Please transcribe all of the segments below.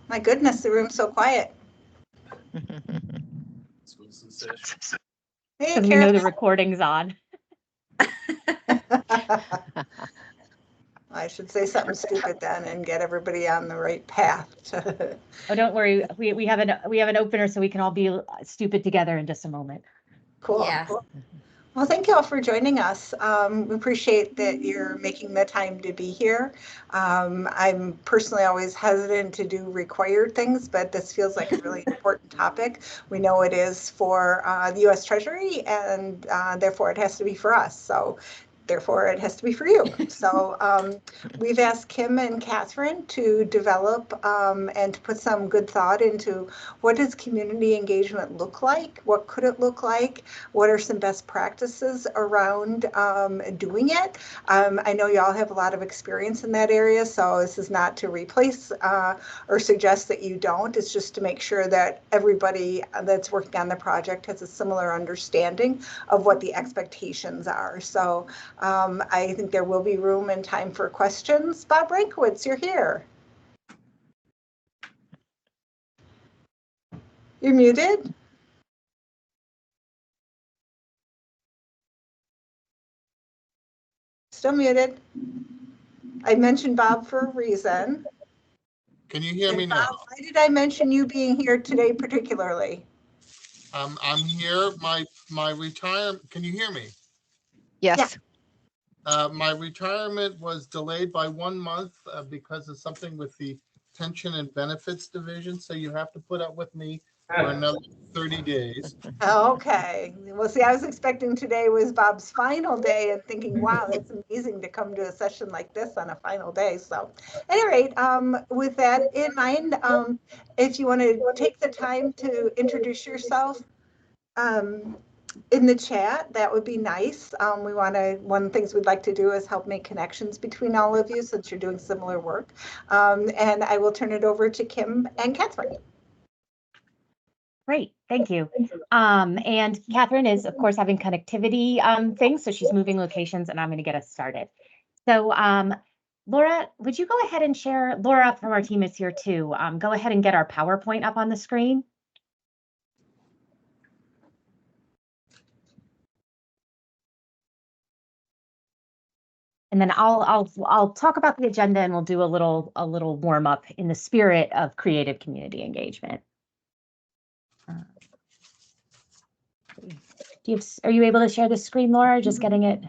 My goodness, the room's so quiet. Hey, because we know the recording's on. I should say something stupid then and get everybody on the right path. Oh, don't worry. We have an opener, so we can all be stupid together in just a moment. Cool. Yeah. Cool. Well, thank you all for joining us. We appreciate that you're making the time to be here. I'm personally always hesitant to do required things, but this feels like a really important topic. We know it is for the U.S. Treasury, and therefore it has to be for us. So therefore it has to be for you. So we've asked Kim and Catherine to develop and to put some good thought into what does community engagement look like? What could it look like? What are some best practices around doing it? I know you all have a lot of experience in that area, so this is not to replace or suggest that you don't. It's just to make sure that everybody that's working on the project has a similar understanding of what the expectations are. So I think there will be room and time for questions. Bob Rankowitz, you're here. You're muted. Still muted. I mentioned Bob for a reason. Can you hear me now? Bob, why did I mention you being here today particularly? I'm here. My retirement. Can you hear me? Yes. My retirement was delayed by 1 month because of something with the Pension and Benefits Division. So you have to put up with me for another 30 days. Okay. Well, see, I was expecting today was Bob's final day and thinking, wow, that's amazing to come to a session like this on a final day. So at any rate, with that in mind, if you want to take the time to introduce yourself in the chat, that would be nice. One of the things we'd like to do is help make connections between all of you since you're doing similar work. And I will turn it over to Kim and Catherine. Great, thank you. And Catherine is, of course, having connectivity things, so she's moving locations, and I'm going to get us started. So, Laura, would you go ahead and share? Laura from our team is here too. Go ahead and get our PowerPoint up on the screen. And then I'll talk about the agenda, and we'll do a little warm up in the spirit of creative community engagement. Are you able to share the screen, Laura? Just getting it.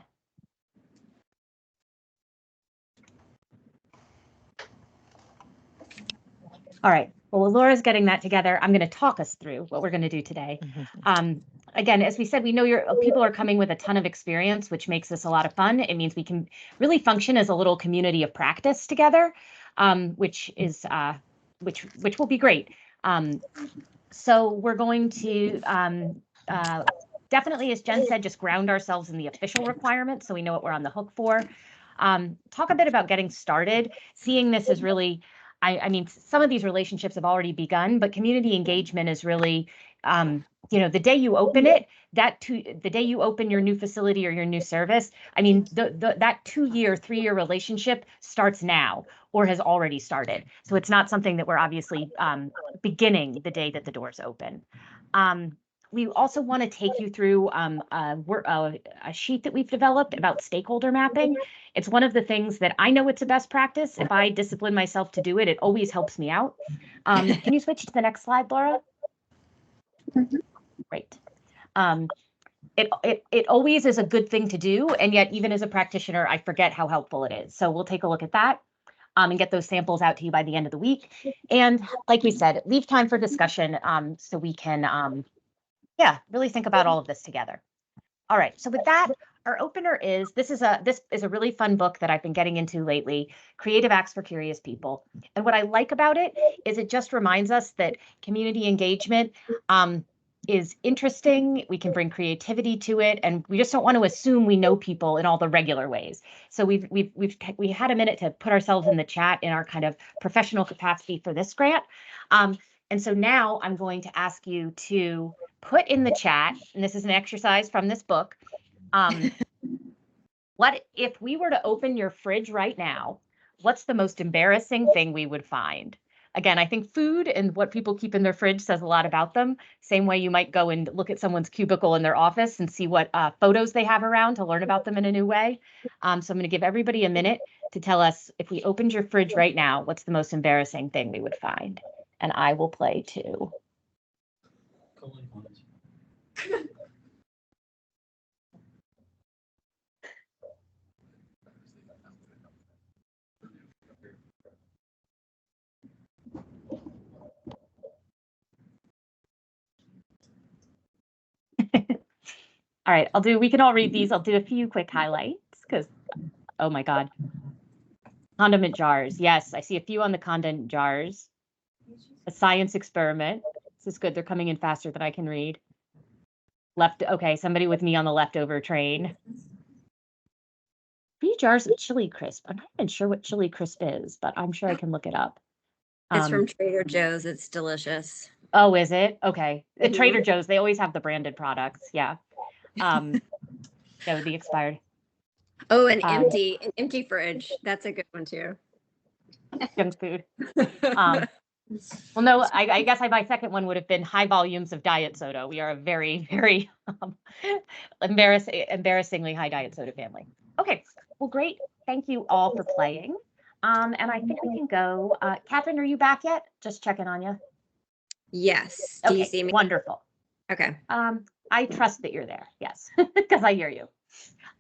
All right. Well, while Laura's getting that together, I'm going to talk us through what we're going to do today. Again, as we said, we know people are coming with a ton of experience, which makes this a lot of fun. It means we can really function as a little community of practice together, which will be great. So we're going to definitely, as Jen said, just ground ourselves in the official requirements so we know what we're on the hook for. Talk a bit about getting started. Seeing this is really, I mean, some of these relationships have already begun, but community engagement is really, the day you open it, the day you open your new facility or your new service, I mean, that 2-year, 3-year relationship starts now or has already started. So it's not something that we're obviously beginning the day that the doors open. We also want to take you through a sheet that we've developed about stakeholder mapping. It's one of the things that I know it's a best practice. If I discipline myself to do it, it always helps me out. Can you switch to the next slide, Laura? Great. It always is a good thing to do, and yet even as a practitioner, I forget how helpful it is. So we'll take a look at that and get those samples out to you by the end of the week. And like we said, leave time for discussion so we can really think about all of this together. All right, so with that, Our opener is, this is a really fun book that I've been getting into lately, Creative Acts for Curious People. And what I like about it is it just reminds us that community engagement is interesting. We can bring creativity to it, and we just don't want to assume we know people in all the regular ways. So we had a minute to put ourselves in the chat in our kind of professional capacity for this grant. And so now I'm going to ask you to put in the chat, and this is an exercise from this book. What if we were to open your fridge right now? What's the most embarrassing thing we would find? Again, I think food and what people keep in their fridge says a lot about them. Same way you might go and look at someone's cubicle in their office and see what photos they have around to learn about them in a new way. So I'm going to give everybody a minute to tell us, if we opened your fridge right now, what's the most embarrassing thing we would find? And I will play too. All right, we can all read these. I'll do a few quick highlights because, oh my God. Condiment jars. Yes, I see a few on the condiment jars. A science experiment. This is good. They're coming in faster than I can read. Okay, somebody with me on the leftover train. 3 jars of chili crisp. I'm not even sure what chili crisp is, but I'm sure I can look it up. It's from Trader Joe's. It's delicious. Oh, is it? Okay. At Trader Joe's, they always have the branded products. Yeah. That would be expired. Oh, an empty fridge. That's a good one too. Junk food. Well, no, I guess my second one would have been high volumes of diet soda. We are a very, very embarrassingly high diet soda family. Okay, well, great. Thank you all for playing. And I think we can go. Catherine, are you back yet? Just checking on you. Yes. Do you see me? Wonderful. Okay. I trust that you're there. Yes, because I hear you.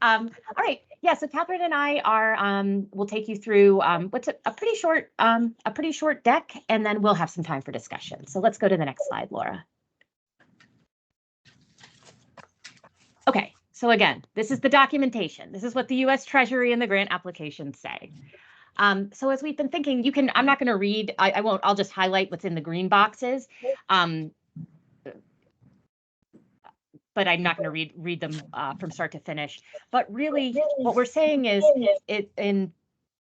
All right. Yeah. So Catherine and I are. We'll take you through what's a pretty short deck, and then we'll have some time for discussion. So let's go to the next slide, Laura. Okay. So again, this is the documentation. This is what the U.S. Treasury and the grant applications say. So as we've been thinking, I'm not going to read. I won't. I'll just highlight what's in the green boxes. But I'm not going to read them from start to finish. But really, what we're saying is,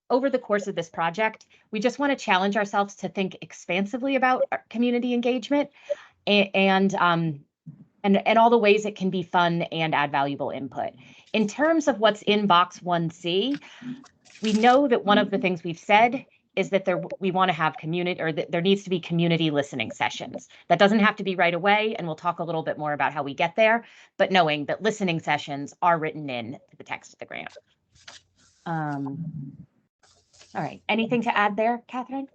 over the course of this project, we just want to challenge ourselves to think expansively about community engagement and all the ways it can be fun and add valuable input. In terms of what's in box 1C, we know that one of the things we've said is that we want to have community, or that there needs to be community listening sessions. That doesn't have to be right away, and we'll talk a little bit more about how we get there, but knowing that listening sessions are written in the text of the grant. All right, anything to add there, Catherine?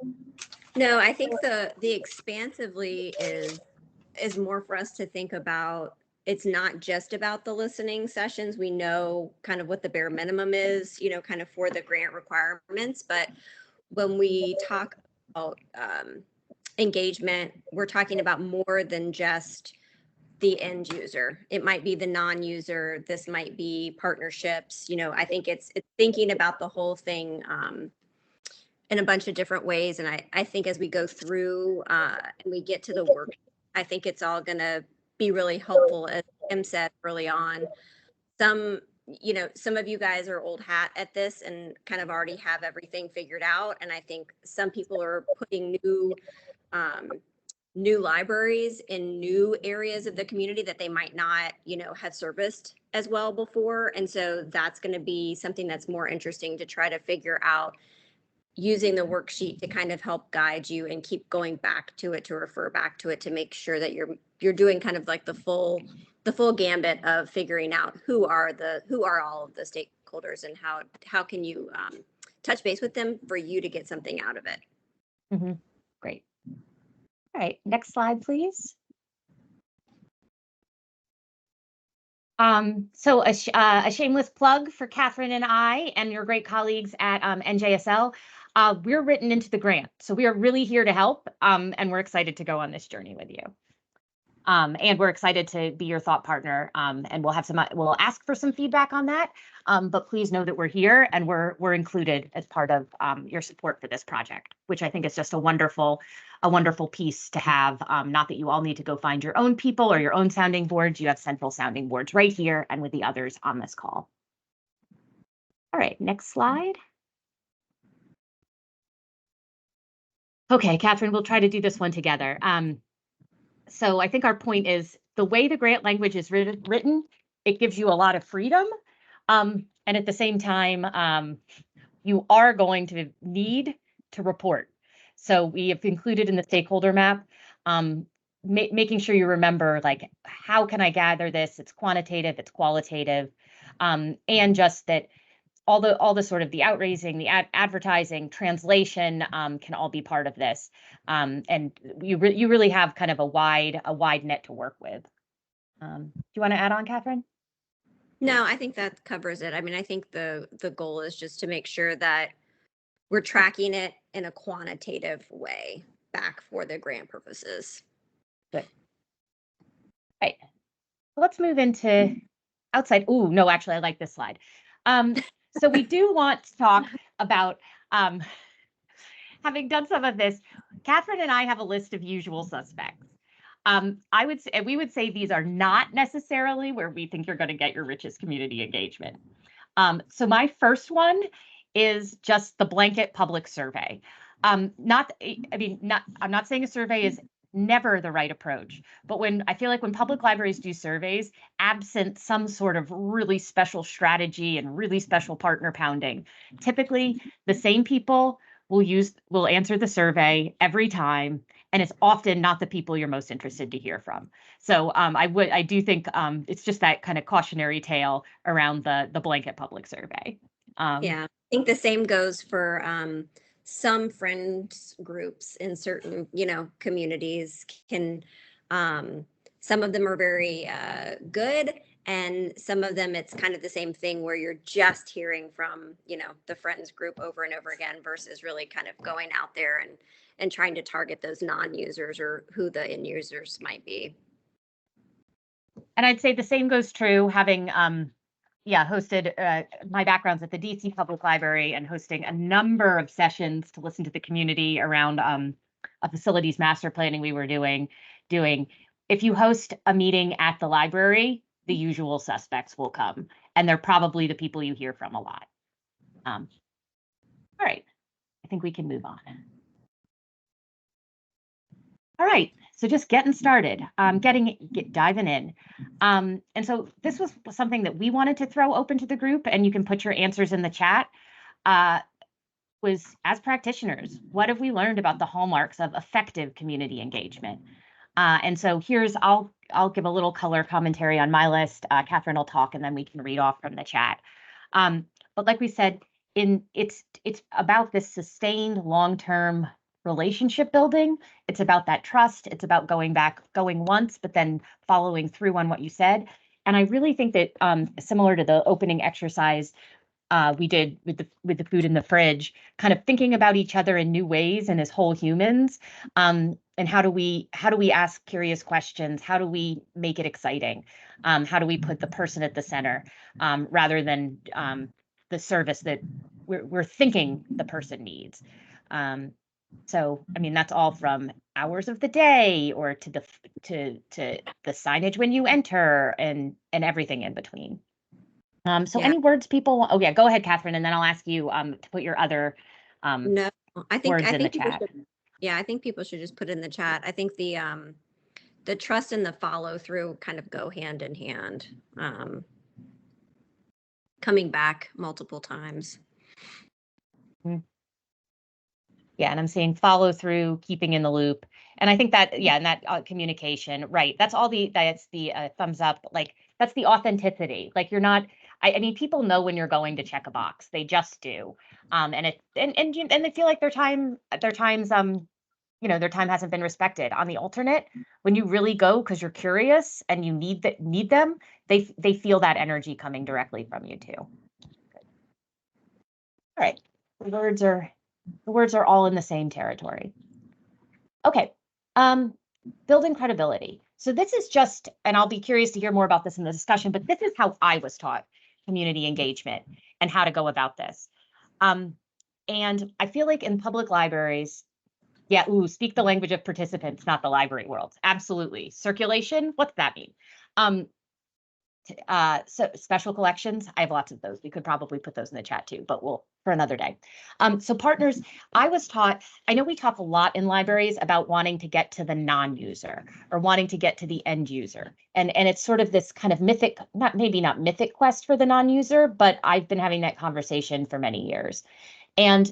No, I think the expansively is more for us to think about. It's not just about the listening sessions. We know kind of what the bare minimum is, kind of for the grant requirements, but when we talk about engagement, we're talking about more than just the end user. It might be the non-user. This might be partnerships. I think it's thinking about the whole thing in a bunch of different ways. And I think as we go through and we get to the work, I think it's all going to be really helpful, as Kim said early on. Some of you guys are old hat at this and kind of already have everything figured out. And I think some people are putting new libraries in new areas of the community that they might not, have serviced as well before. And so that's going to be something that's more interesting to try to figure out, using the worksheet to kind of help guide you and keep going back to it, to refer back to it, to make sure that you're doing kind of like the full gambit of figuring out who are all of the stakeholders and how can you touch base with them for you to get something out of it. Mm-hmm. Great. All right, next slide, please. So a shameless plug for Catherine and I and your great colleagues at NJSL. We're written into the grant, so we are really here to help, and we're excited to go on this journey with you. And we're excited to be your thought partner. And we'll ask for some feedback on that. But please know that we're here and we're included as part of your support for this project, which I think is just a wonderful piece to have. Not that you all need to go find your own people or your own sounding boards. You have central sounding boards right here and with the others on this call. All right, next slide. Okay, Catherine, we'll try to do this one together. So I think our point is the way the grant language is written, it gives you a lot of freedom. And at the same time, you are going to need to report. So we have included in the stakeholder map, making sure you remember, like, how can I gather this? It's quantitative, it's qualitative, and just that all the sort of the outraising, the advertising, translation can all be part of this. And you really have kind of a wide net to work with. Do you want to add on, Catherine? No, I think that covers it. I mean, I think the goal is just to make sure that we're tracking it in a quantitative way back for the grant purposes. Good. All right. Let's move into outside. Oh, no, actually, I like this slide. So we do want to talk about, having done some of this, Catherine and I have a list of usual suspects. We would say these are not necessarily where we think you're going to get your richest community engagement. So my first one is just the blanket public survey. I'm not saying a survey is never the right approach, but I feel like when public libraries do surveys, absent some sort of really special strategy and really special partner pounding, typically the same people will answer the survey every time, and it's often not the people you're most interested to hear from. So I do think it's just that kind of cautionary tale around the blanket public survey. Yeah, I think the same goes for some friends groups in certain, communities can, some of them are very good, and some of them it's kind of the same thing where you're just hearing from, the friends group over and over again versus really kind of going out there and trying to target those non-users or who the end users might be. And I'd say the same goes true, having hosted my background's at the DC Public Library and hosting a number of sessions to listen to the community around a facilities master planning we were doing. If you host a meeting at the library, the usual suspects will come, and they're probably the people you hear from a lot. All right, I think we can move on. All right, so just getting started, diving in. And so this was something that we wanted to throw open to the group, and you can put your answers in the chat. Was, as practitioners, what have we learned about the hallmarks of effective community engagement? And so I'll give a little color commentary on my list. Catherine will talk, and then we can read off from the chat. But like we said, it's about this sustained long-term relationship building. It's about that trust. It's about going once, but then following through on what you said. And I really think that similar to the opening exercise we did with the food in the fridge, kind of thinking about each other in new ways and as whole humans. And how do we ask curious questions? How do we make it exciting? How do we put the person at the center rather than the service that we're thinking the person needs? So, I mean, that's all from hours of the day or to the signage when you enter and everything in between. So any words people want? Oh yeah, go ahead, Catherine, and then I'll ask you to put your other No, I think words in the chat. I think people should just put in the chat. I think the trust and the follow through kind of go hand in hand. Coming back multiple times. Yeah, and I'm seeing follow through, keeping in the loop, and I think that and that communication, right? That's the thumbs up. Like that's the authenticity. Like you're not. I mean, people know when you're going to check a box. They just do. And they feel like their time hasn't been respected. On the alternate, when you really go because you're curious and you need them, they feel that energy coming directly from you too. Good. All right, the words are all in the same territory. Okay. building credibility. So this is just, and I'll be curious to hear more about this in the discussion, but this is how I was taught community engagement and how to go about this. And I feel like in public libraries, yeah, speak the language of participants, not the library world. Absolutely. Circulation, what's that mean? So special collections, I have lots of those. We could probably put those in the chat too, but we'll for another day. So partners, I was taught, I know we talk a lot in libraries about wanting to get to the non-user or wanting to get to the end user. And it's sort of this kind of mythic, maybe not mythic quest for the non-user, but I've been having that conversation for many years. And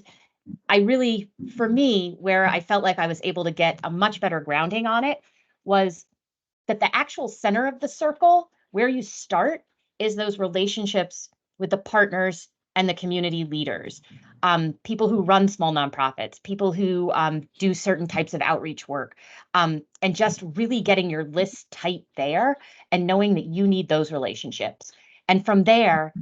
I really, for me, where I felt like I was able to get a much better grounding on it was that the actual center of the circle, where you start, is those relationships with the partners and the community leaders, people who run small nonprofits, people who do certain types of outreach work, and just really getting your list tight there and knowing that you need those relationships. And from there,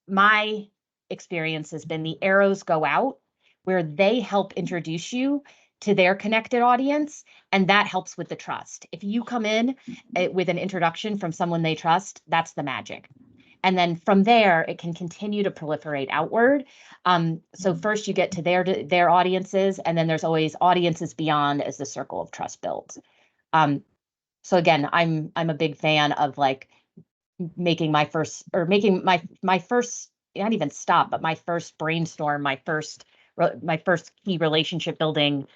my experience has been the arrows go out where they help introduce you to their connected audience, and that helps with the trust. If you come in with an introduction from someone they trust, that's the magic. And then from there, it can continue to proliferate outward. So first you get to their audiences, and then there's always audiences beyond as the circle of trust builds. So again, I'm a big fan of like making my first, not even stop, but my first brainstorm, my first key relationship building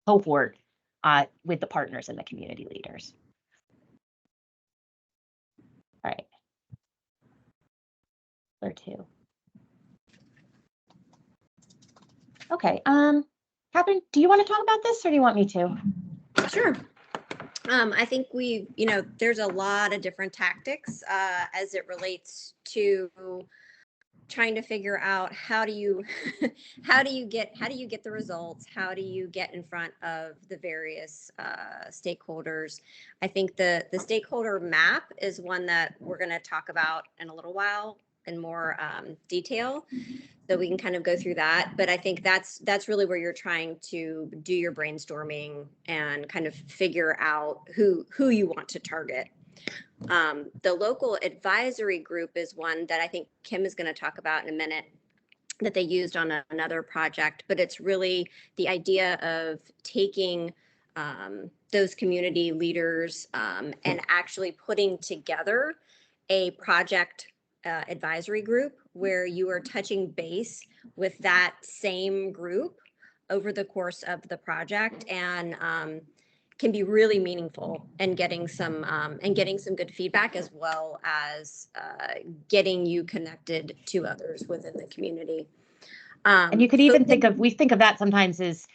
cohort with the partners and the community leaders. All right. Or two. Okay. Catherine, do you want to talk about this or do you want me to? Sure. I think there's a lot of different tactics as it relates to trying to figure out how do you get the results, how do you get in front of the various stakeholders. I think the stakeholder map is one that we're going to talk about in a little while in more detail, so we can kind of go through that. But I think that's really where you're trying to do your brainstorming and kind of figure out who you want to target. The local advisory group is one that I think Kim is going to talk about in a minute, that they used on another project, but it's really the idea of taking those community leaders and actually putting together a project advisory group where you are touching base with that same group over the course of the project, and can be really meaningful and getting some good feedback, as well as getting you connected to others within the community. And you could even we think of that sometimes as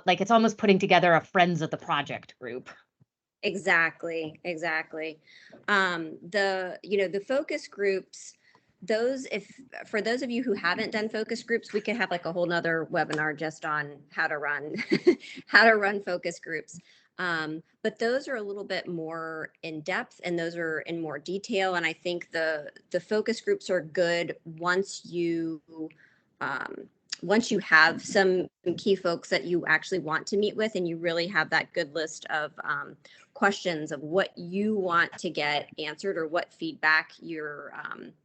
like it's almost putting together a friends of the project group. Exactly. The focus groups, for those of you who haven't done focus groups, we could have like a whole nother webinar just on how to run focus groups. But those are a little bit more in depth, and those are in more detail. And I think the focus groups are good once you have some key folks that you actually want to meet with, and you really have that good list of questions of what you want to get answered or what feedback you're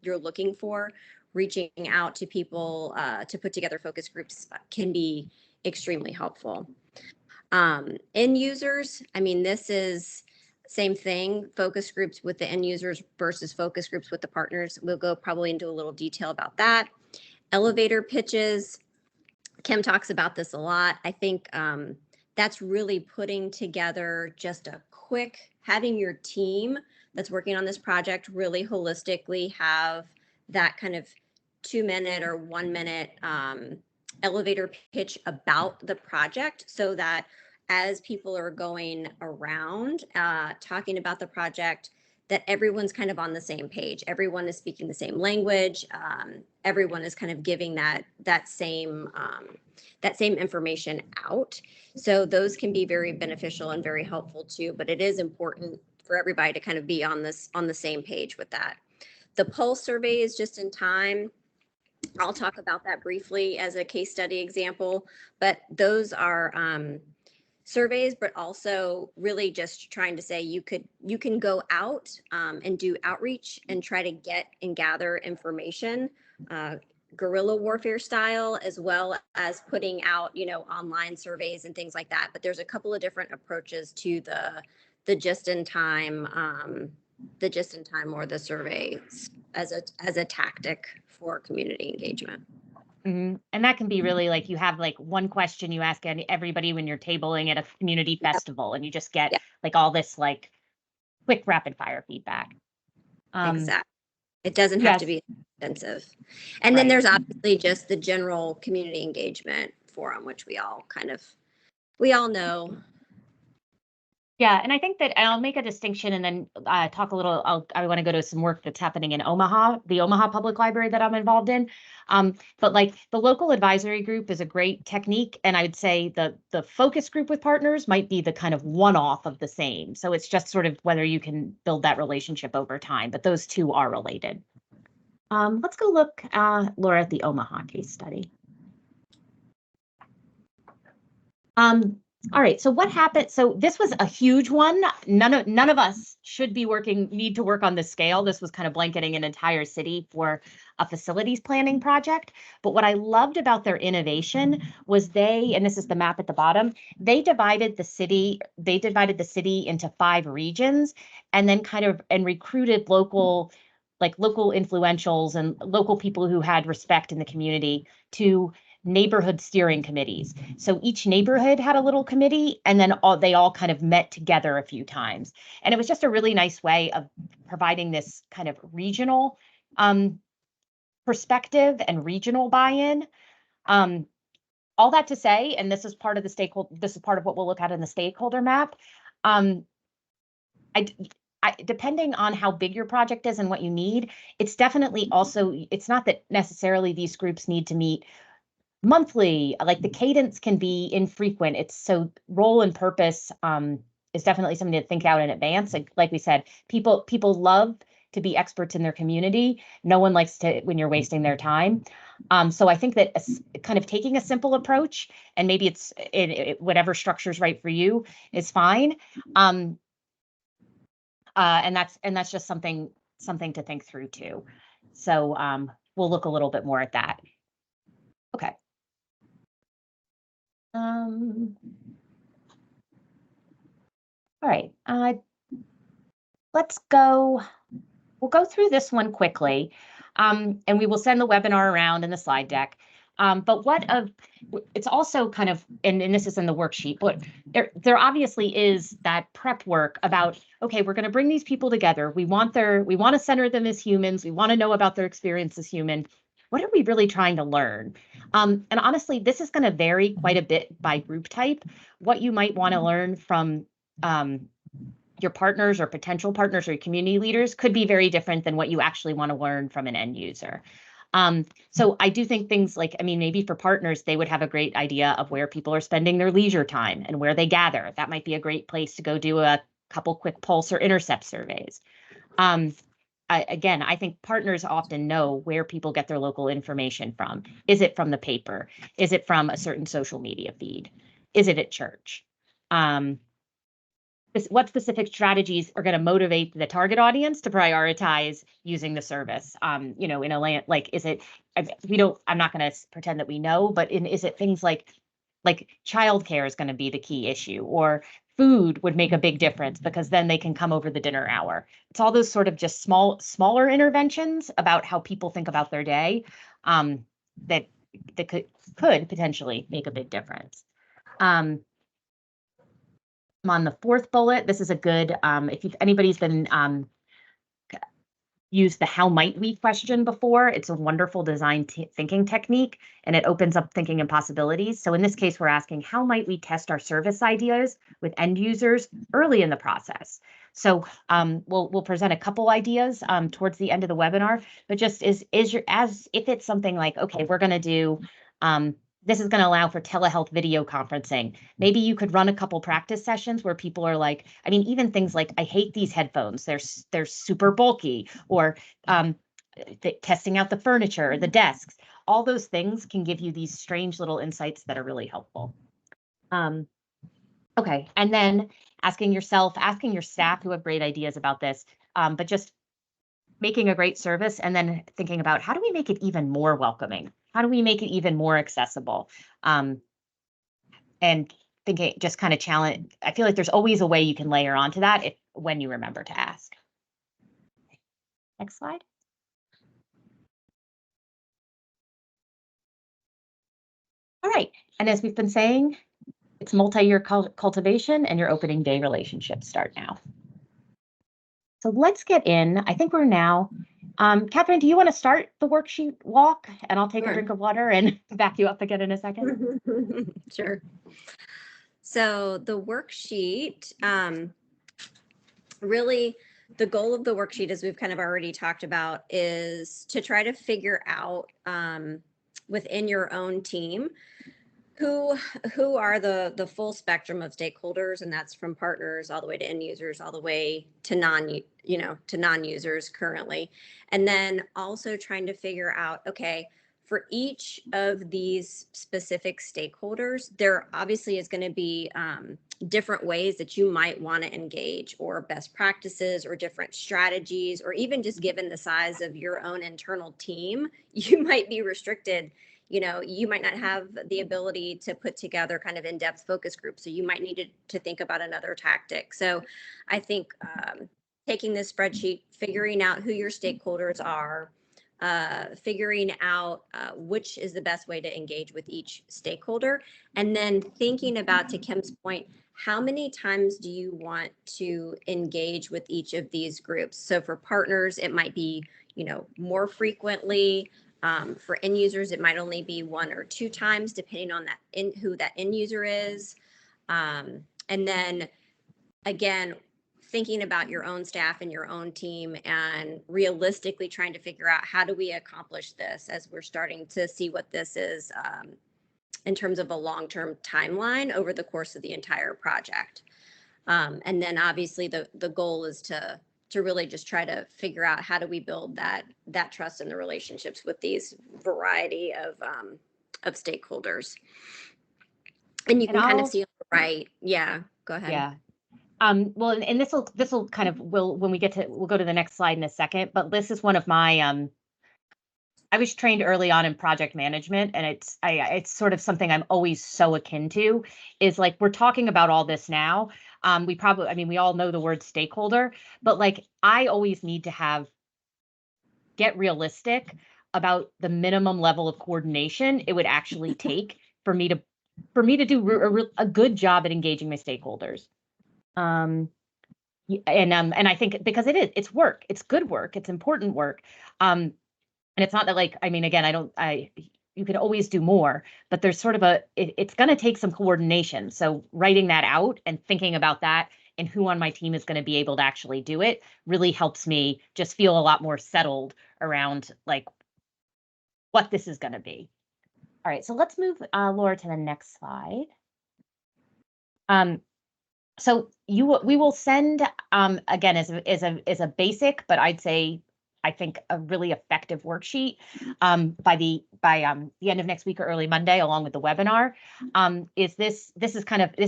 looking for. Reaching out to people to put together focus groups can be extremely helpful. End users, I mean, this is same thing, focus groups with the end users versus focus groups with the partners. We'll go probably into a little detail about that. Elevator pitches, Kim talks about this a lot. I think that's really putting together just a quick, having your team that's working on this project really holistically have that kind of 2-minute or 1-minute elevator pitch about the project, so that as people are going around talking about the project, that everyone's kind of on the same page. Everyone is speaking the same language. Everyone is kind of giving that same information out. So those can be very beneficial and very helpful too. But it is important for everybody to kind of be on the same page with that. The pulse survey is just in time. I'll talk about that briefly as a case study example, but those are surveys, but also really just trying to say you can go out and do outreach and try to get and gather information, guerrilla warfare style, as well as putting out, online surveys and things like that. But there's a couple of different approaches to the just in time or the surveys as a tactic for community engagement. And that can be really like you have like one question you ask everybody when you're tabling at a community festival, and you just get like all this like quick rapid fire feedback. Exactly. It doesn't have to be extensive. And then there's obviously just the general community engagement forum, which we all know. Yeah, and I think that I'll make a distinction and then talk a little. I want to go to some work that's happening in Omaha, the Omaha Public Library that I'm involved in. But like the local advisory group is a great technique, and I would say the focus group with partners might be the kind of one-off of the same. So it's just sort of whether you can build that relationship over time, but those two are related. Let's go look, Laura, at the Omaha case study. All right, so what happened? So this was a huge one. None of us should be need to work on this scale. This was kind of blanketing an entire city for a facilities planning project. But what I loved about their innovation was and this is the map at the bottom, they divided the city into 5 regions, and then recruited local influentials and local people who had respect in the community to neighborhood steering committees. So each neighborhood had a little committee, and then they all kind of met together a few times. And it was just a really nice way of providing this kind of regional perspective and regional buy-in. All that to say, and this is part of what we'll look at in the stakeholder map. Depending on how big your project is and what you need, it's definitely also, it's not that necessarily these groups need to meet monthly, like the cadence can be infrequent. It's so role and purpose is definitely something to think out in advance. Like we said, people love to be experts in their community. No one likes to when you're wasting their time. So I think that kind of taking a simple approach, and maybe it's whatever structure's right for you is fine. And that's just something to think through too. So we'll look a little bit more at that. Okay. All right, let's go. We'll go through this one quickly, and we will send the webinar around in the slide deck. But it's also kind of, and this is in the worksheet, but there obviously is that prep work about, okay, we're going to bring these people together. We want to center them as humans. We want to know about their experience as human. What are we really trying to learn? And honestly, this is going to vary quite a bit by group type. What you might want to learn from your partners or potential partners or community leaders could be very different than what you actually want to learn from an end user. So I do think things like, maybe for partners, they would have a great idea of where people are spending their leisure time and where they gather. That might be a great place to go do a couple quick pulse or intercept surveys. I think partners often know where people get their local information from. Is it from the paper? Is it from a certain social media feed? Is it at church? What specific strategies are going to motivate the target audience to prioritize using the service? In a land like, is it? I'm not going to pretend that we know, but is it things like childcare is going to be the key issue, or food would make a big difference because then they can come over the dinner hour. It's all those sort of just smaller interventions about how people think about their day that could potentially make a big difference. I'm on the 4th bullet. This is a good, if anybody's been used the how might we question before, it's a wonderful design thinking technique, and it opens up thinking and possibilities. So in this case, we're asking, how might we test our service ideas with end users early in the process? So we'll present a couple ideas towards the end of the webinar, but just if it's something like, okay, we're going to do this is going to allow for telehealth video conferencing. Maybe you could run a couple practice sessions where people are like, even things like, I hate these headphones. They're super bulky, or testing out the furniture, the desks. All those things can give you these strange little insights that are really helpful. Okay, and then asking your staff who have great ideas about this, but just making a great service and then thinking about how do we make it even more welcoming? How do we make it even more accessible? And thinking just kind of challenge. I feel like there's always a way you can layer onto that when you remember to ask. Next slide. All right, and as we've been saying, it's multi-year cultivation and your opening day relationships start now. So let's get in. I think we're now. Catherine, do you want to start the worksheet walk? And I'll take a drink of water and back you up again in a second. Sure. So the worksheet, really the goal of the worksheet, as we've kind of already talked about, is to try to figure out within your own team who are the full spectrum of stakeholders, and that's from partners all the way to end users, all the way to non-users currently. And then also trying to figure out, okay, for each of these specific stakeholders, there obviously is going to be different ways that you might want to engage, or best practices, or different strategies, or even just given the size of your own internal team, you might be restricted. You might not have the ability to put together kind of in-depth focus groups. So you might need to think about another tactic. So I think taking this spreadsheet, figuring out who your stakeholders are, figuring out which is the best way to engage with each stakeholder, and then thinking about, to Kim's point, how many times do you want to engage with each of these groups? So for partners, it might be, more frequently. For end users, it might only be 1 or 2 times, depending on who that end user is. And then again, thinking about your own staff and your own team, and realistically trying to figure out, how do we accomplish this, as we're starting to see what this is in terms of a long-term timeline over the course of the entire project. And then obviously the goal is to really just try to figure out, how do we build that trust and the relationships with these variety of stakeholders. And you can kind of see on the right. Yeah, go ahead. Yeah. Well, and this will kind of, we'll go to the next slide in a second, but this is one of my, I was trained early on in project management, and it's sort of something I'm always so akin to, is like, we're talking about all this now. We all know the word stakeholder, but like, I always need to get realistic about the minimum level of coordination it would actually take for me to do a good job at engaging my stakeholders. And I think, because it's work, it's good work, it's important work. And it's not that, like, again, you could always do more, but there's sort of it's going to take some coordination. So writing that out and thinking about that, and who on my team is going to be able to actually do it, really helps me just feel a lot more settled around, like, what this is going to be. All right, so let's move, Laura, to the next slide. So we will send, again, as a basic, but I think a really effective worksheet by the end of next week or early Monday, along with the webinar. This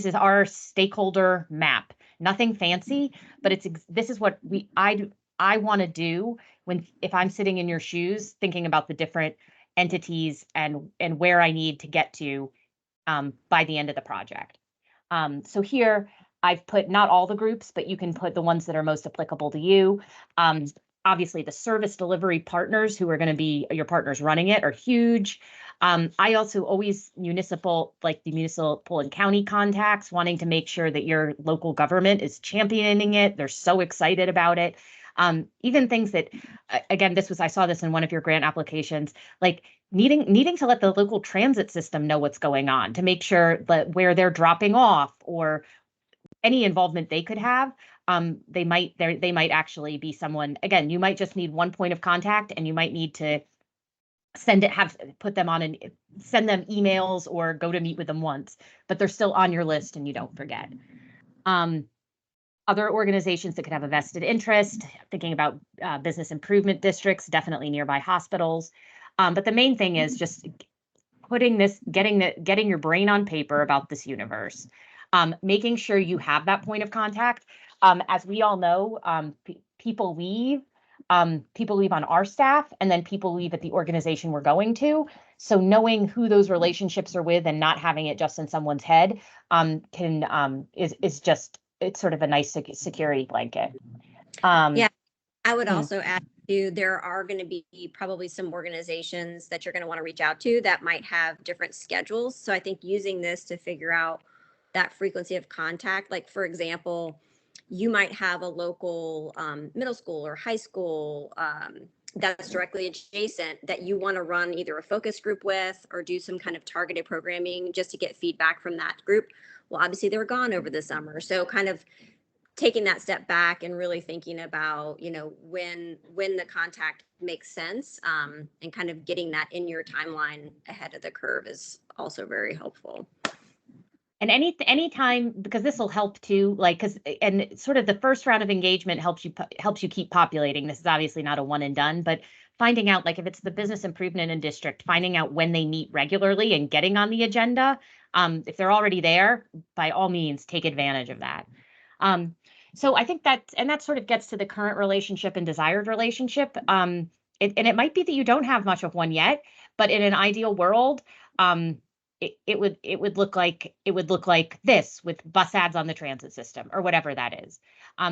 is our stakeholder map. Nothing fancy, but this is what I want to do if I'm sitting in your shoes, thinking about the different entities and where I need to get to by the end of the project. So here I've put not all the groups, but you can put the ones that are most applicable to you. Obviously, the service delivery partners, who are going to be your partners running it, are huge. I also always the municipal and county contacts, wanting to make sure that your local government is championing it. They're so excited about it. Even things that, again, I saw this in one of your grant applications, like needing to let the local transit system know what's going on, to make sure that where they're dropping off, or any involvement they could have, they might actually be someone. Again, you might just need one point of contact, and you might need to put them on and send them emails, or go to meet with them once, but they're still on your list and you don't forget. Other organizations that could have a vested interest, thinking about business improvement districts, definitely nearby hospitals. But the main thing is just getting your brain on paper about this universe. making sure you have that point of contact. As we all know, people leave on our staff, and then people leave at the organization we're going to. So knowing who those relationships are with and not having it just in someone's head is just, it's sort of a nice security blanket. Yeah, I would mhm. also add to, there are going to be probably some organizations that you're going to want to reach out to that might have different schedules. So I think using this to figure out that frequency of contact, like for example, you might have a local middle school or high school that's directly adjacent that you want to run either a focus group with or do some kind of targeted programming just to get feedback from that group. Well, obviously they were gone over the summer. So kind of taking that step back and really thinking about, you know, when the contact makes sense, and kind of getting that in your timeline ahead of the curve is also very helpful. And any time, because this will help too, like, and sort of the first round of engagement helps you keep populating. This is obviously not a one and done, but finding out, like, if it's the business improvement in district, finding out when they meet regularly and getting on the agenda. If they're already there, by all means, take advantage of that. So I think that sort of gets to the current relationship and desired relationship. And it might be that you don't have much of one yet, but in an ideal world, it would look like this with bus ads on the transit system or whatever that is.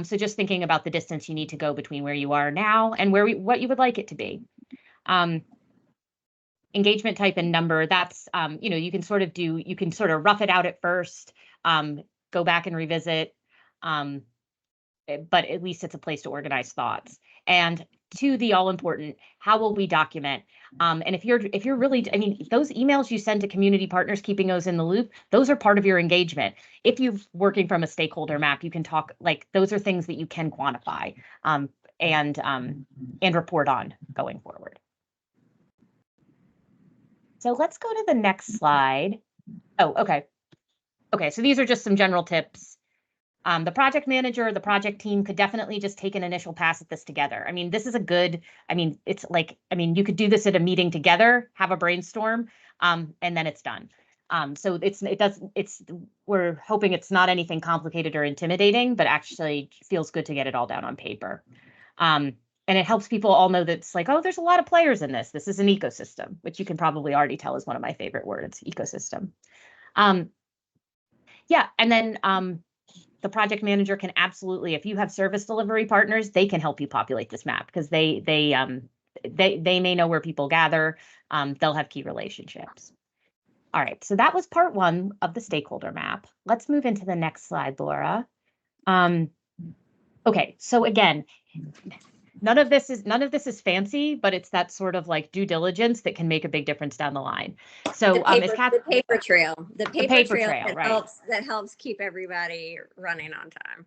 So just thinking about the distance you need to go between where you are now and what you would like it to be. Engagement type and number, that's you can sort of rough it out at first, go back and revisit. But at least it's a place to organize thoughts. And to the all important, how will we document? And if you're really, I mean, those emails you send to community partners, keeping those in the loop, those are part of your engagement. If you're working from a stakeholder map, you can talk, like, those are things that you can quantify and report on going forward. So let's go to the next slide. Oh, okay. Okay, so these are just some general tips. The project manager, the project team could definitely just take an initial pass at this together. I mean, this is it's like, you could do this at a meeting together, have a brainstorm, and then it's done. So we're hoping it's not anything complicated or intimidating, but actually feels good to get it all down on paper. And it helps people all know that it's like, oh, there's a lot of players in this. This is an ecosystem, which you can probably already tell is one of my favorite words, ecosystem. Yeah, and then the project manager can absolutely, if you have service delivery partners, they can help you populate this map because they may know where people gather. They'll have key relationships. All right, so that was part one of the stakeholder map. Let's move into the next slide, Laura. Okay, so again, none of this is fancy, but it's that sort of like due diligence that can make a big difference down the line. So the paper trail right, that helps keep everybody running on time.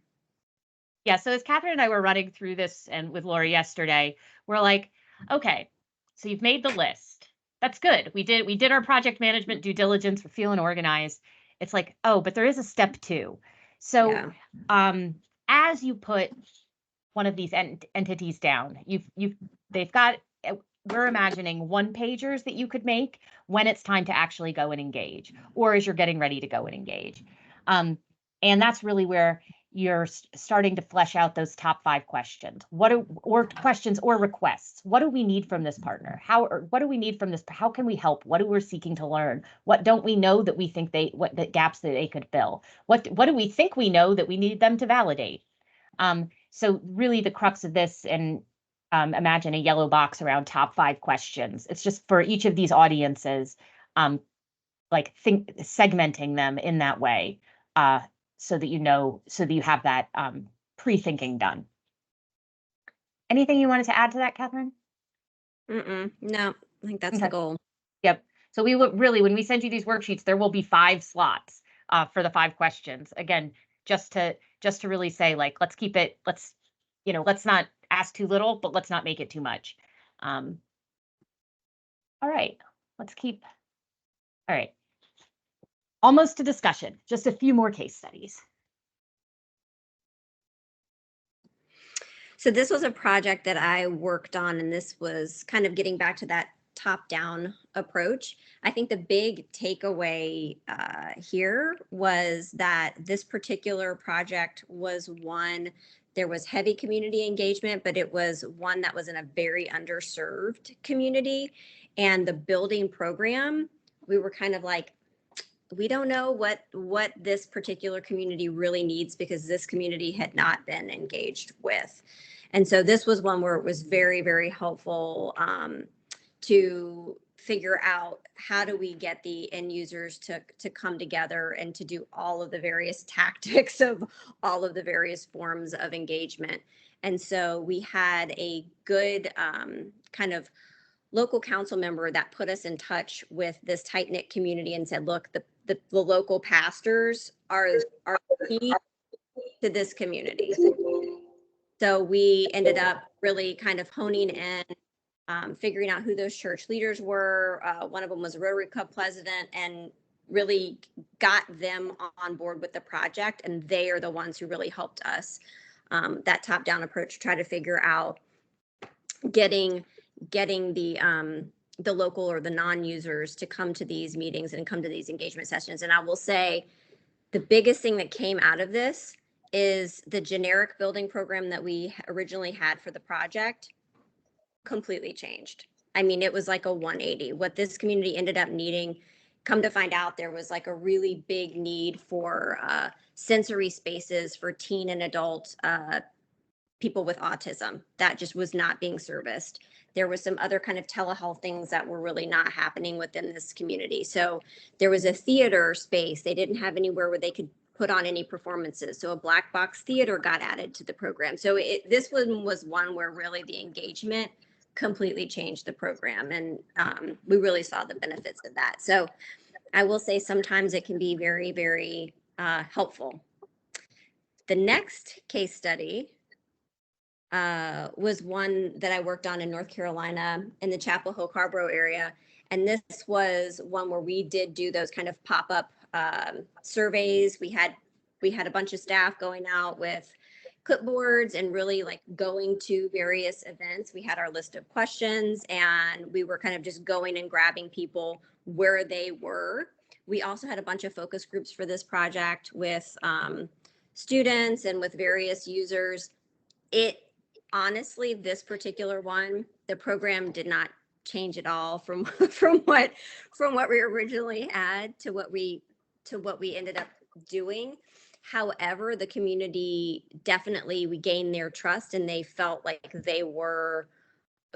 Yeah, so as Catherine and I were running through this and with Laura yesterday, we're like, okay, so you've made the list. That's good. We did our project management due diligence. We're feeling organized. It's like, oh, but there is a step 2. So yeah. As you put one of these entities down, we're imagining 1-pagers that you could make when it's time to actually go and engage, or as you're getting ready to go and engage. And that's really where you're starting to flesh out those top 5 questions. Questions or requests. What do we need from this partner? What do we need from this? How can we help? What are we seeking to learn? What don't we know that we think what the gaps that they could fill? What do we think we know that we need them to validate? So really the crux of this, and imagine a yellow box around top 5 questions. It's just for each of these audiences, segmenting them in that way, so that you have that pre-thinking done. Anything you wanted to add to that, Catherine? No, I think that's the goal. Yep. So we will really, when we send you these worksheets, there will be 5 slots for the 5 questions. Again, just to really say, like, let's keep it, let's not ask too little, but let's not make it too much. All right, all right. Almost to discussion, just a few more case studies. So this was a project that I worked on, and this was kind of getting back to that top-down approach. I think the big takeaway here was that this particular project was one, there was heavy community engagement, but it was one that was in a very underserved community. And the building program, we were kind of like, we don't know what this particular community really needs because this community had not been engaged with. And so this was one where it was very, very helpful to figure out how do we get the end users to come together and to do all of the various tactics of all of the various forms of engagement. And so we had a good kind of local council member that put us in touch with this tight-knit community and said, look, the local pastors are key to this community. So we ended up really kind of honing in, figuring out who those church leaders were. One of them was a Rotary Club president, and really got them on board with the project. And they are the ones who really helped us, that top-down approach, try to figure out getting the local or the non-users to come to these meetings and come to these engagement sessions. And I will say the biggest thing that came out of this is the generic building program that we originally had for the project completely changed. I mean, it was like a 180. What this community ended up needing, come to find out, there was like a really big need for sensory spaces for teen and adult people with autism that just was not being serviced. There was some other kind of telehealth things that were really not happening within this community. So there was a theater space. They didn't have anywhere where they could put on any performances. So a black box theater got added to the program. So this one was one where really the engagement completely changed the program. And we really saw the benefits of that. So I will say sometimes it can be very, very helpful. The next case study was one that I worked on in North Carolina in the Chapel Hill Carborough area. And this was one where we did do those kind of pop-up surveys. We had a bunch of staff going out with clipboards and really like going to various events. We had our list of questions and we were kind of just going and grabbing people where they were. We also had a bunch of focus groups for this project with students and with various users. Honestly, this particular one, the program did not change at all from what we originally had to what we ended up doing. However, the community definitely, we gained their trust and they felt like they were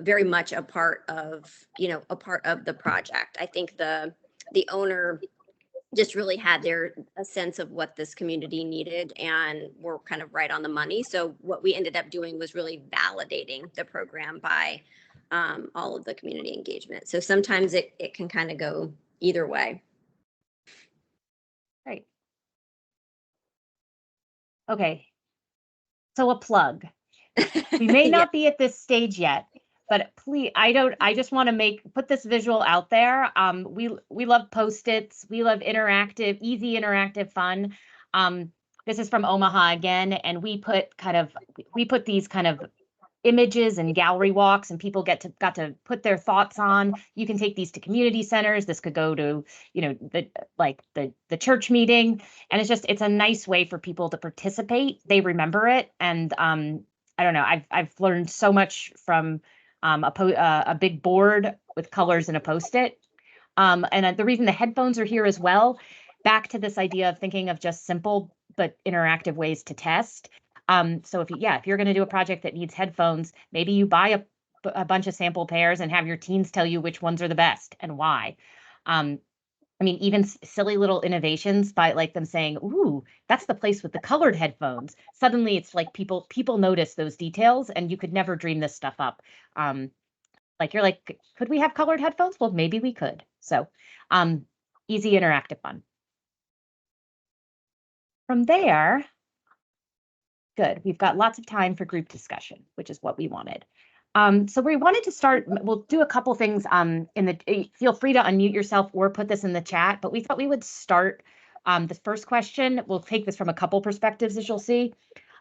very much a part of the project. I think the owner just really had a sense of what this community needed and were kind of right on the money. So what we ended up doing was really validating the program by all of the community engagement. So sometimes it can kind of go either way. Great. Okay. So a plug. We may not be at this stage yet, but please, I just want to put this visual out there. We love Post-its. We love easy interactive fun. This is from Omaha again, and we put these kind of images and gallery walks, and people got to put their thoughts on. You can take these to community centers. This could go to, the church meeting, and it's a nice way for people to participate. They remember it, and I don't know. I've learned so much from a big board with colors and a Post-it. And the reason the headphones are here as well, back to this idea of thinking of just simple but interactive ways to test. So if you're going to do a project that needs headphones, maybe you buy a bunch of sample pairs and have your teens tell you which ones are the best and why. Even silly little innovations by like them saying, "Ooh, that's the place with the colored headphones." Suddenly it's like people notice those details, and you could never dream this stuff up. You're like, could we have colored headphones? Well, maybe we could. So easy interactive fun. From there, good. We've got lots of time for group discussion, which is what we wanted. So we wanted to start, we'll do a couple things feel free to unmute yourself or put this in the chat, but we thought we would start the first question. We'll take this from a couple perspectives, as you'll see.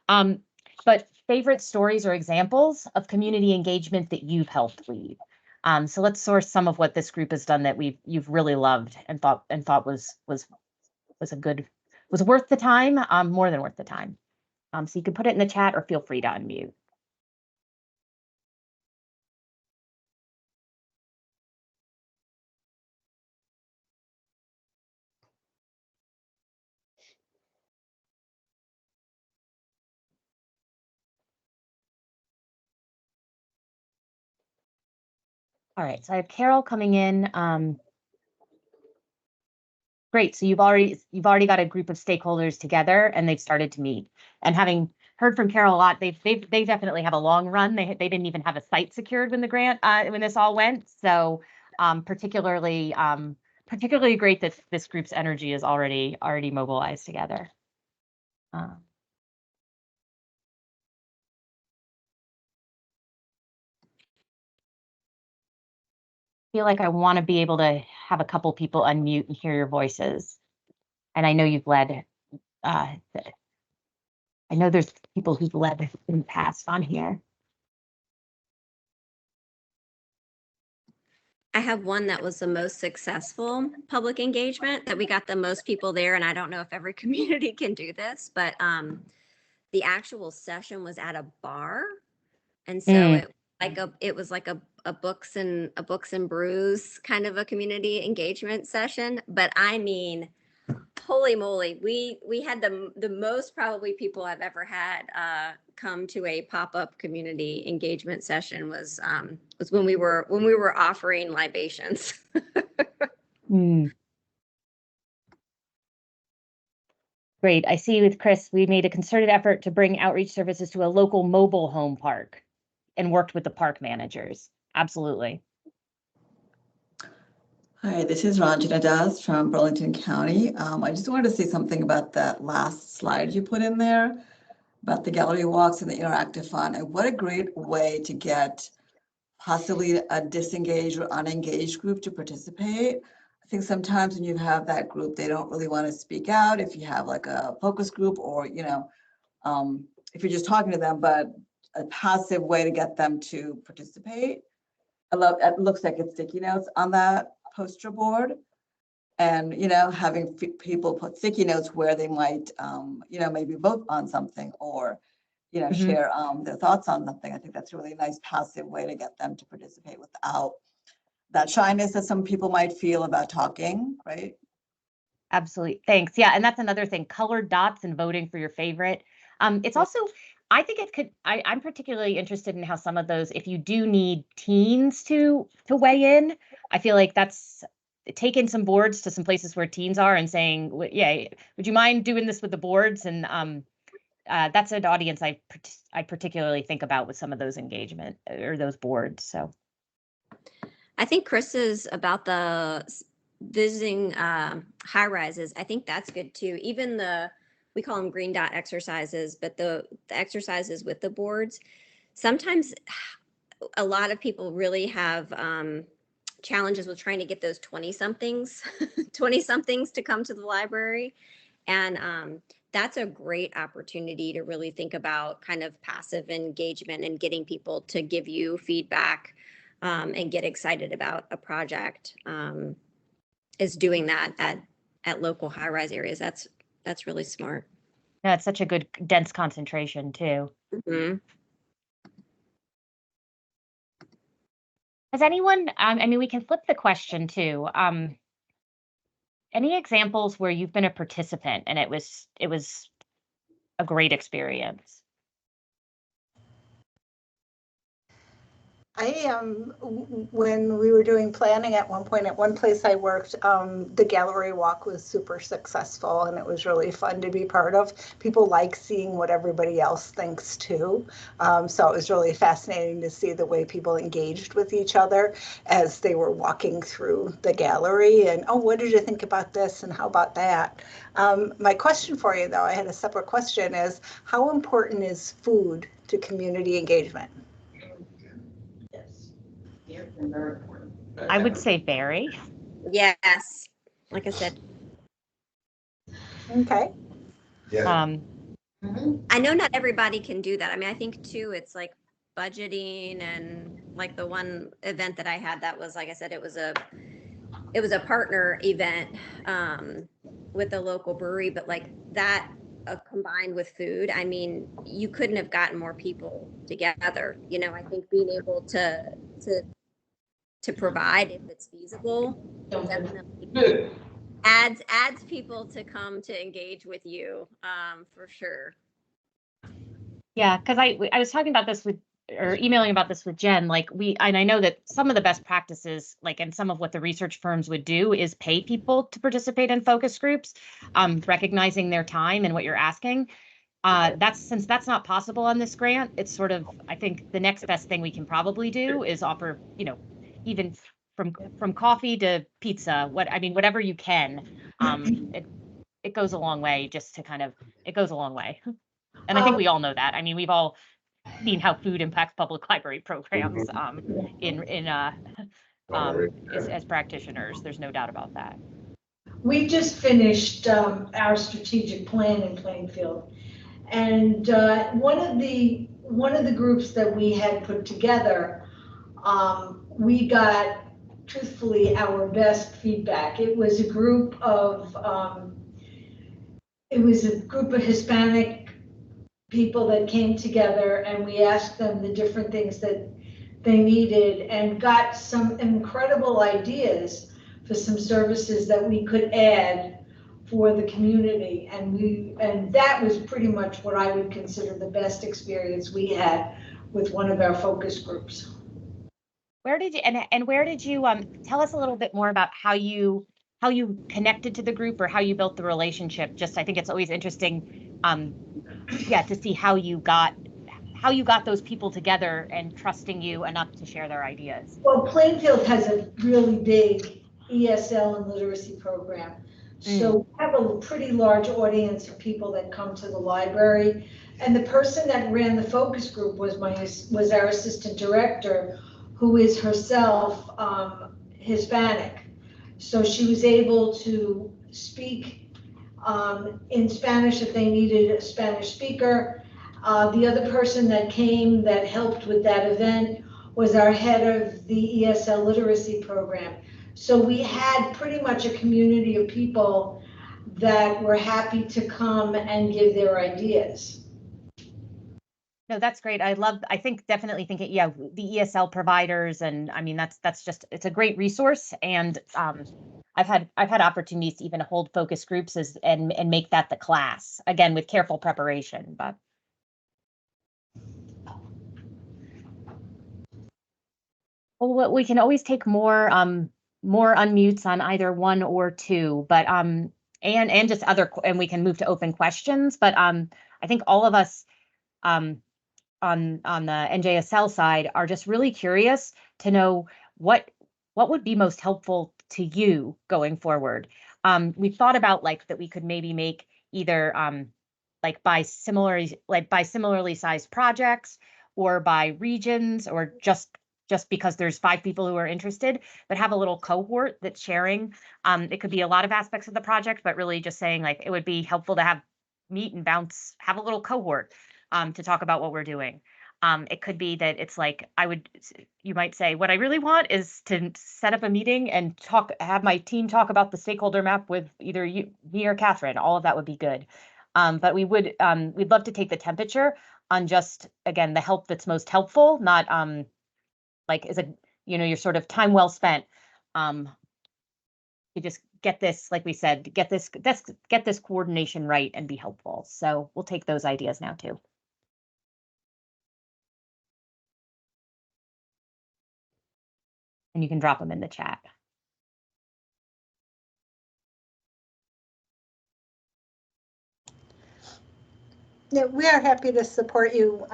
But favorite stories or examples of community engagement that you've helped lead. So let's source some of what this group has done that you've really loved and thought was worth the time, more than worth the time. So you can put it in the chat or feel free to unmute. All right, so I have Carol coming in. Great. So you've already got a group of stakeholders together, and they've started to meet. And having heard from Carol a lot, they definitely have a long run. They didn't even have a site secured when the grant when this all went. So particularly great that this group's energy is already mobilized together. Feel like I want to be able to have a couple people unmute and hear your voices. And I know you've led, I know there's people who've led in the past on here. I have one that was the most successful public engagement, that we got the most people there. And I don't know if every community can do this, but the actual session was at a bar. And so it was like a books and brews kind of a community engagement session. But I mean, holy moly, we had the most probably people I've ever had come to a pop-up community engagement session was when we were offering libations. Great. I see with Chris, we made a concerted effort to bring outreach services to a local mobile home park and worked with the park managers. Absolutely. Hi, this is Ranjana Das from Burlington County. I just wanted to say something about that last slide you put in there about the gallery walks and the interactive fun. And what a great way to get possibly a disengaged or unengaged group to participate. I think sometimes when you have that group, they don't really want to speak out if you have like a focus group or, if you're just talking to them, but a passive way to get them to participate. It looks like it's sticky notes on that poster board, and having people put sticky notes where they might maybe vote on something or share their thoughts on something. I think that's a really nice passive way to get them to participate without that shyness that some people might feel about talking, right? Absolutely. Thanks. Yeah, and that's another thing, colored dots and voting for your favorite. It's also, I think it could, I'm particularly interested in how some of those, if you do need teens to weigh in, I feel like that's taking some boards to some places where teens are and saying, yeah, would you mind doing this with the boards? And that's an audience I particularly think about with some of those engagement or those boards. So I think Chris is about the visiting high rises. I think that's good too. Even we call them green dot exercises, but the exercises with the boards, sometimes a lot of people really have challenges with trying to get those 20 somethings to come to the library. And that's a great opportunity to really think about kind of passive engagement and getting people to give you feedback and get excited about a project. Is doing that at local high-rise areas. That's really smart. Yeah, it's such a good dense concentration too. Mm-hmm. Has anyone, I mean, we can flip the question too. Any examples where you've been a participant and it was a great experience? When we were doing planning at one point, at one place I worked, the gallery walk was super successful and it was really fun to be part of. People like seeing what everybody else thinks too. So it was really fascinating to see the way people engaged with each other as they were walking through the gallery and, oh, what did you think about this and how about that? My question for you though, I had a separate question, is how important is food to community engagement? I would say very. Yes, like I said. Okay. I know not everybody can do that. I mean, I think too, it's like budgeting and like the one event that I had that was, like I said, it was a partner event with a local brewery, but like that combined with food, I mean, you couldn't have gotten more people together. You know, I think being able to provide, if it's feasible, definitely adds people to come to engage with you, for sure. Yeah, because I was talking about this with, or emailing about this with Jen, like and I know that some of the best practices, like, and some of what the research firms would do is pay people to participate in focus groups, recognizing their time and what you're asking. Since that's not possible on this grant, it's sort of, I think the next best thing we can probably do is offer, you know, even from coffee to pizza, whatever you can. It goes a long way just to it goes a long way. And I think we all know that. I mean, we've all seen how food impacts public library programs as practitioners. There's no doubt about that. We just finished our strategic plan in Plainfield, and one of the groups that we had put together, we got truthfully our best feedback. It was a group of Hispanic people that came together, and we asked them the different things that they needed and got some incredible ideas for some services that we could add for the community. And that was pretty much what I would consider the best experience we had with one of our focus groups. Where did you tell us a little bit more about how you connected to the group or how you built the relationship? Just, I think it's always interesting, to see how you got those people together and trusting you enough to share their ideas. Well, Plainfield has a really big ESL and literacy program. So we have a pretty large audience of people that come to the library. And the person that ran the focus group was our assistant director, who is herself Hispanic. So she was able to speak in Spanish if they needed a Spanish speaker. The other person that came that helped with that event was our head of the ESL literacy program. So we had pretty much a community of people that were happy to come and give their ideas. No, that's great. Definitely think the ESL providers, and I mean, that's just, it's a great resource. And I've had opportunities to even hold focus groups and make that the class, again, with careful preparation, but. Well, we can always take more unmutes on either one or two, but and just and we can move to open questions. But I think all of us on the NJSL side are just really curious to know what would be most helpful to you going forward. We've thought about that we could maybe make either by similarly sized projects or by regions, or just because there's 5 people who are interested, but have a little cohort that's sharing. It could be a lot of aspects of the project, but really just saying it would be helpful to meet and bounce, have a little cohort to talk about what we're doing. It could be that it's you might say, what I really want is to set up a meeting and have my team talk about the stakeholder map with either me or Catherine. All of that would be good. But we'd love to take the temperature on just, again, the help that's most helpful, not is it, your sort of time well spent. You just get this, like we said, get this coordination right and be helpful. So we'll take those ideas now too. And you can drop them in the chat. Yeah, we are happy to support you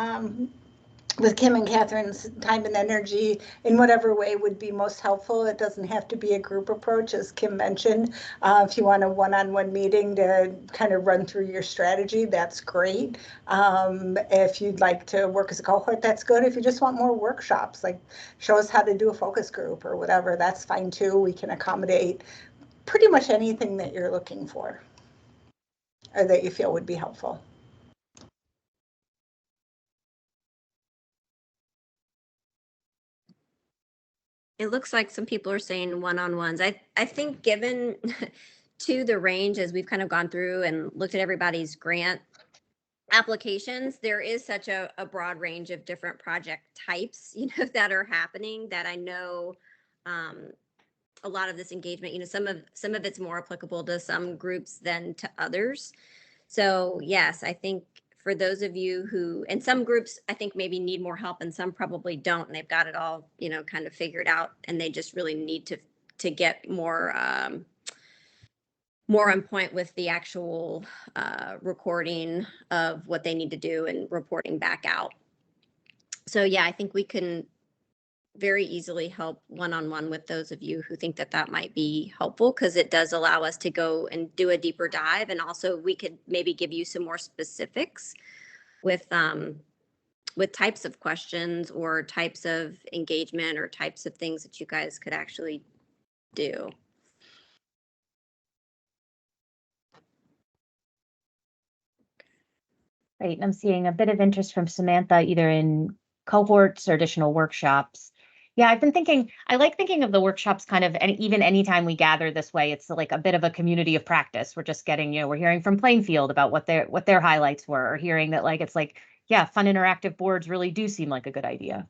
with Kim and Catherine's time and energy in whatever way would be most helpful. It doesn't have to be a group approach, as Kim mentioned. If you want a one-on-one meeting to kind of run through your strategy, that's great. If you'd like to work as a cohort, that's good. If you just want more workshops, like show us how to do a focus group or whatever, that's fine too. We can accommodate pretty much anything that you're looking for or that you feel would be helpful. It looks like some people are saying one-on-ones. I think given to the range as we've kind of gone through and looked at everybody's grant applications, there is such a broad range of different project types, that are happening that I know a lot of this engagement, some of it's more applicable to some groups than to others. So yes, I think for those of you who, and some groups I think maybe need more help and some probably don't, and they've got it all, kind of figured out, and they just really need to get more on point with the actual recording of what they need to do and reporting back out. So yeah, I think we can very easily help one-on-one with those of you who think that that might be helpful, because it does allow us to go and do a deeper dive, and also we could maybe give you some more specifics with types of questions or types of engagement or types of things that you guys could actually do. Great. I'm seeing a bit of interest from Samantha, either in cohorts or additional workshops. Yeah, I've been thinking, I like thinking of the workshops kind of, and even anytime we gather this way, it's like a bit of a community of practice. We're just getting, we're hearing from Plainfield about what their highlights were, or hearing that it's like, yeah, fun interactive boards really do seem like a good idea.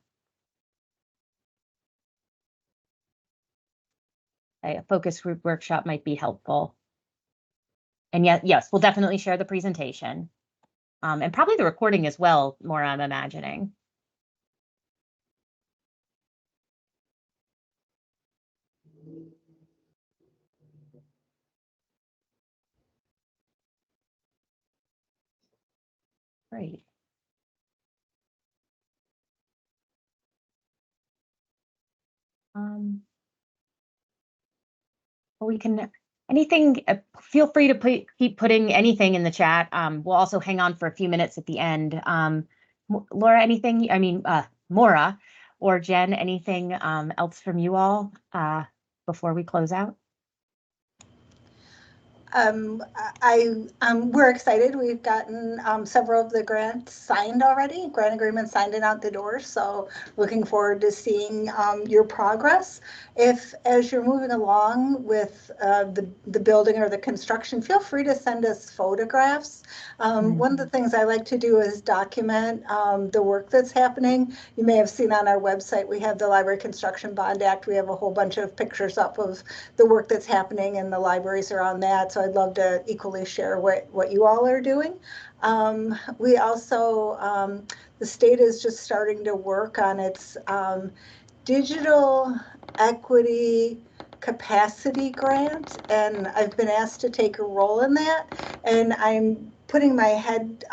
A focus group workshop might be helpful. And yet, yes, we'll definitely share the presentation. And probably the recording as well, more I'm imagining. Great. Well, we can, anything, feel free to keep putting anything in the chat. We'll also hang on for a few minutes at the end. Laura, anything, Maura or Jen, anything else from you all before we close out? We're excited. We've gotten several of the grants signed already, grant agreements signed and out the door. So looking forward to seeing your progress. If, as you're moving along with the building or the construction, feel free to send us photographs. One of the things I like to do is document the work that's happening. You may have seen on our website, we have the Library Construction Bond Act. We have a whole bunch of pictures up of the work that's happening, and the libraries are on that. So I'd love to equally share what you all are doing. We also, the state is just starting to work on its digital equity capacity grant, and I've been asked to take a role in that, and I'm putting my head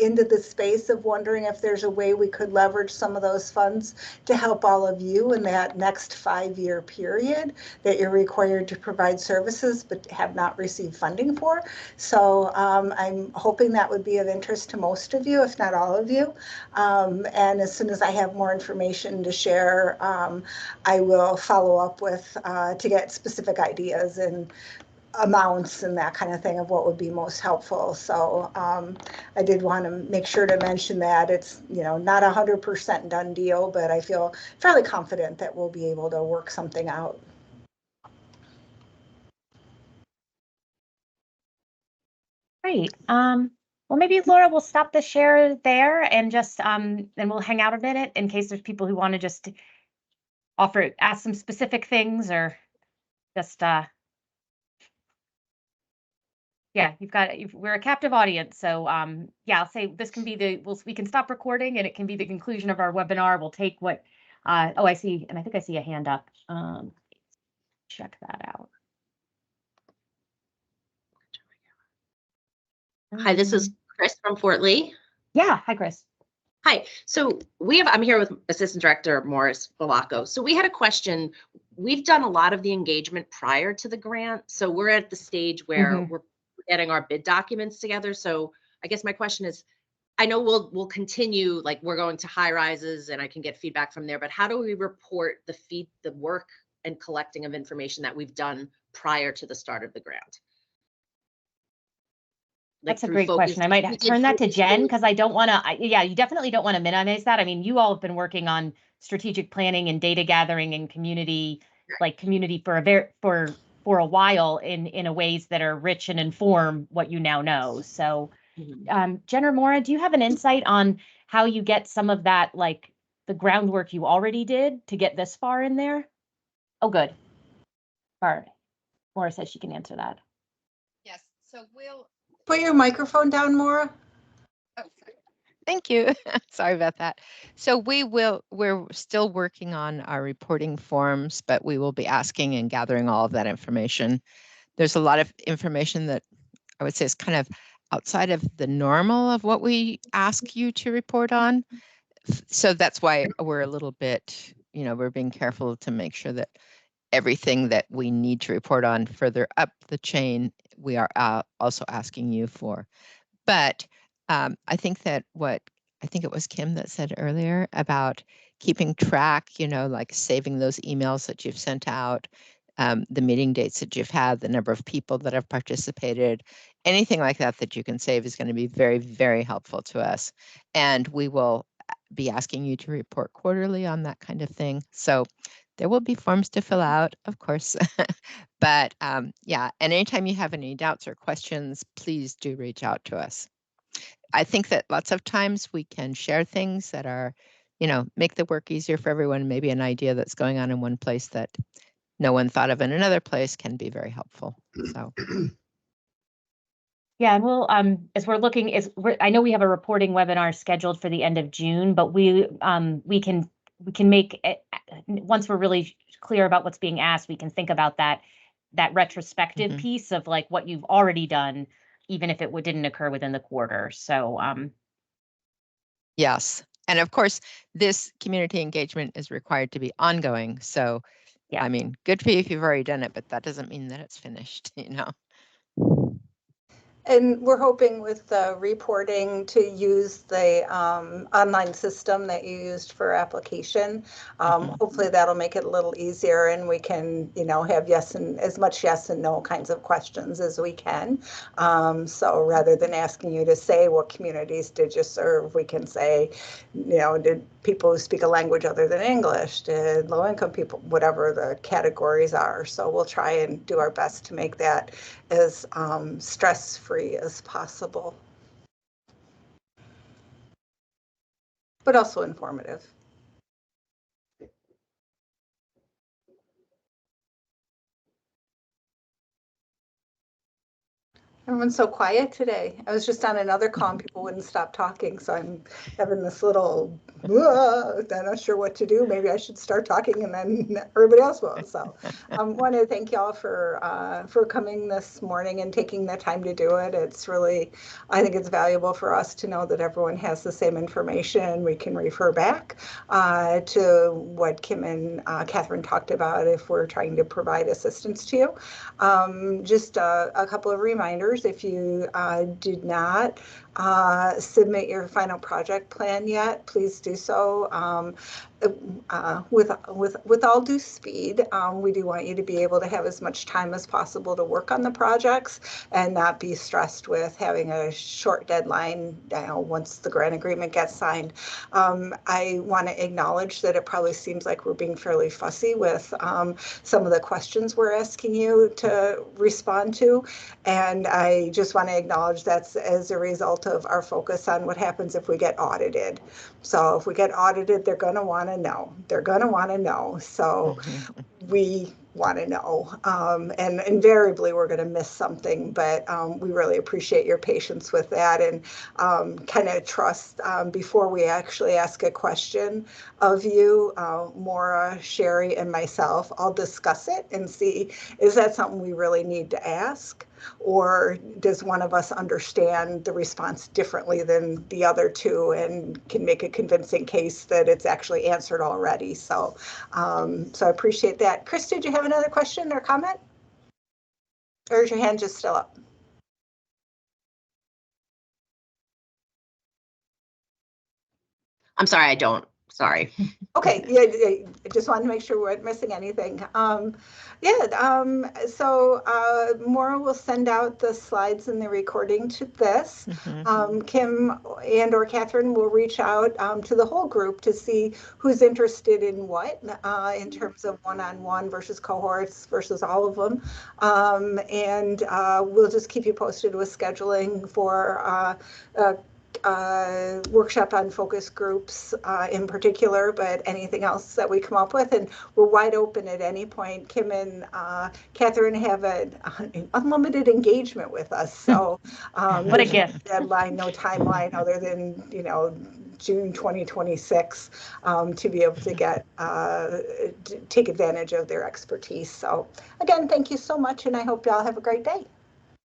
into the space of wondering if there's a way we could leverage some of those funds to help all of you in that next 5-year period that you're required to provide services but have not received funding for. So I'm hoping that would be of interest to most of you, if not all of you. And as soon as I have more information to share, I will follow up with to get specific ideas and amounts and that kind of thing of what would be most helpful. So I did want to make sure to mention that it's, not 100% done deal, but I feel fairly confident that we'll be able to work something out. Great. Well, maybe Laura, we'll stop the share there and just then we'll hang out a minute in case there's people who want to just ask some specific things, or just yeah, we're a captive audience. So yeah, I'll say this can be we can stop recording and it can be the conclusion of our webinar. We'll take what, oh, I see, and I think I see a hand up. Check that out. Hi, this is Chris from Fort Lee. Yeah, hi, Chris. Hi. So I'm here with Assistant Director Morris Balaco. So we had a question. We've done a lot of the engagement prior to the grant. So we're at the stage where we're getting our bid documents together. So I guess my question is, I know we'll continue, like we're going to high rises and I can get feedback from there, but how do we report the work and collecting of information that we've done prior to the start of the grant? That's a great question. I might turn that to Jen, because I don't want to, yeah, you definitely don't want to minimize that. I mean, you all have been working on strategic planning and data gathering and community for a while in a ways that are rich and inform what you now know. So Jen or Maura, do you have an insight on how you get some of that, like the groundwork you already did to get this far in there? Oh, good. All right. Maura says she can answer that. Yes, so we'll. Put your microphone down, Maura. Oh, sorry. Thank you. Sorry about that. So we're still working on our reporting forms, but we will be asking and gathering all of that information. There's a lot of information that I would say is kind of outside of the normal of what we ask you to report on. So that's why we're a little bit, we're being careful to make sure that everything that we need to report on further up the chain, we are also asking you for. But I think that I think it was Kim that said earlier about keeping track, like saving those emails that you've sent out, the meeting dates that you've had, the number of people that have participated, anything like that you can save is going to be very, very helpful to us. And we will be asking you to report quarterly on that kind of thing. So there will be forms to fill out, of course. But yeah, and anytime you have any doubts or questions, please do reach out to us. I think that lots of times we can share things that are, make the work easier for everyone. Maybe an idea that's going on in one place that no one thought of in another place can be very helpful. So. Yeah, and we'll as we're looking, I know we have a reporting webinar scheduled for the end of June, but we can make it, once we're really clear about what's being asked, we can think about that retrospective piece of like what you've already done, even if it didn't occur within the quarter. So yes, and of course, this community engagement is required to be ongoing. So yeah, I mean, good for you if you've already done it, but that doesn't mean that it's finished, And we're hoping with the reporting to use the online system that you used for application. Hopefully that'll make it a little easier and we can, have as much yes and no kinds of questions as we can. So rather than asking you to say what communities did you serve, we can say, did people who speak a language other than English, did low-income people, whatever the categories are. So we'll try and do our best to make that as stress-free as possible, but also informative. Everyone's so quiet today. I was just on another call and people wouldn't stop talking, so I'm having this little, I'm not sure what to do. Maybe I should start talking and then everybody else will. So I want to thank y'all for coming this morning and taking the time to do it. It's really, I think it's valuable for us to know that everyone has the same information. We can refer back to what Kim and Catherine talked about if we're trying to provide assistance to you. Just a couple of reminders. If you did not submit your final project plan yet, please do so. With all due speed, we do want you to be able to have as much time as possible to work on the projects and not be stressed with having a short deadline once the grant agreement gets signed. I want to acknowledge that it probably seems like we're being fairly fussy with some of the questions we're asking you to respond to, and I just want to acknowledge that's as a result of our focus on what happens if we get audited. So if we get audited, they're going to want to know. They're going to want to know. So we want to know. And invariably, we're going to miss something, but we really appreciate your patience with that and kind of trust before we actually ask a question of you, Maura, Sherry, and myself. I'll discuss it and see, is that something we really need to ask? Or does one of us understand the response differently than the other two and can make a convincing case that it's actually answered already? So, so I appreciate that. Chris, did you have another question or comment? Or is your hand just still up? I'm sorry, I don't Sorry. Okay, yeah, I just wanted to make sure we weren't missing anything. So Maura will send out the slides and the recording to this. Kim and or Catherine will reach out to the whole group to see who's interested in what in terms of one-on-one versus cohorts versus all of them. And we'll just keep you posted with scheduling for workshop on focus groups in particular, but anything else that we come up with, and we're wide open at any point. Kim and Catherine have an unlimited engagement with us, so What a gift. deadline, no timeline other than June 2026 to be able to get to take advantage of their expertise. So again, thank you so much, and I hope y'all have a great day.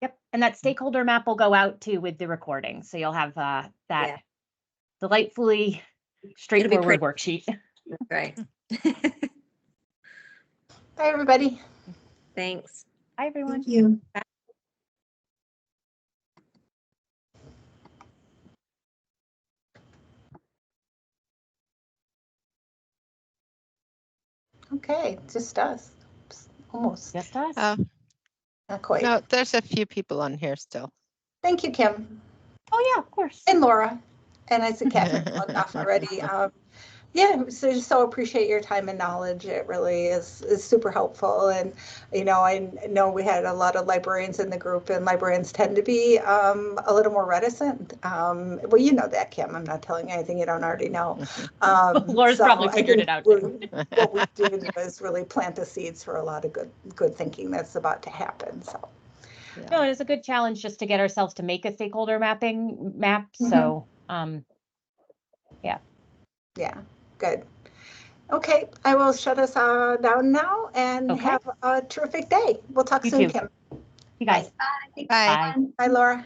Yep. And that stakeholder map will go out too with the recording. So you'll have that delightfully straightforward worksheet. Right. Bye, everybody. Thanks. Bye, everyone. Thank you. Okay, just us. Almost. Just us. Not quite. No, there's a few people on here still. Thank you, Kim. Oh, yeah, of course. And Laura. And I said Catherine plugged off already. So appreciate your time and knowledge. It really is super helpful. And, I know we had a lot of librarians in the group, and librarians tend to be a little more reticent. Well, you know that, Kim. I'm not telling you anything you don't already know. Laura's probably figured it out too. What we did was really plant the seeds for a lot of good thinking that's about to happen. So. Yeah. No, it is a good challenge just to get ourselves to make a stakeholder map. So, Yeah, good. Okay, I will shut us down now and Okay. have a terrific day. We'll talk You soon, too. Kim. You guys. Bye. Bye. Bye, Laura.